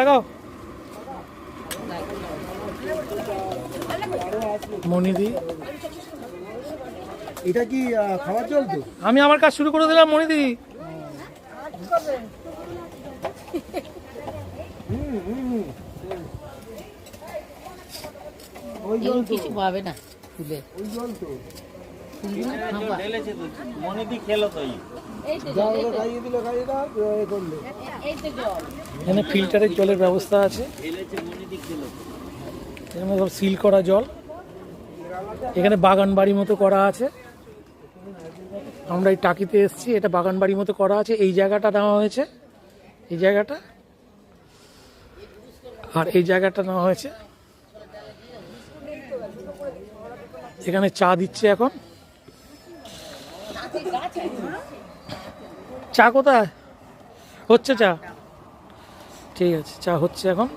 লাগাও মনিদি। এটা কি খাবার জল তো? আমি আমার কাজ শুরু করে দিলাম মনিদি। ওই জল তো, কিছু পাবে না ফুলে। ওই জল তো। মনিদি খেলো তো যা ওরা খাইয়ে দিলে খাইয়ে দাও, এ করলে। এখানে ফিল্টারের জলের ব্যবস্থা আছে, এখানে সব সিল করা জল। এখানে বাগান বাড়ি মতো করা আছে। আমরা এই টাকিতে এসেছি, এটা বাগান বাড়ি মতো করা আছে। এই জায়গাটা নেওয়া হয়েছে, এই জায়গাটা, আর এই জায়গাটা নেওয়া হয়েছে। এখানে চা দিচ্ছে এখন। চা কোথায় হচ্ছে? চা ঠিক আছে, চা হচ্ছে এখন।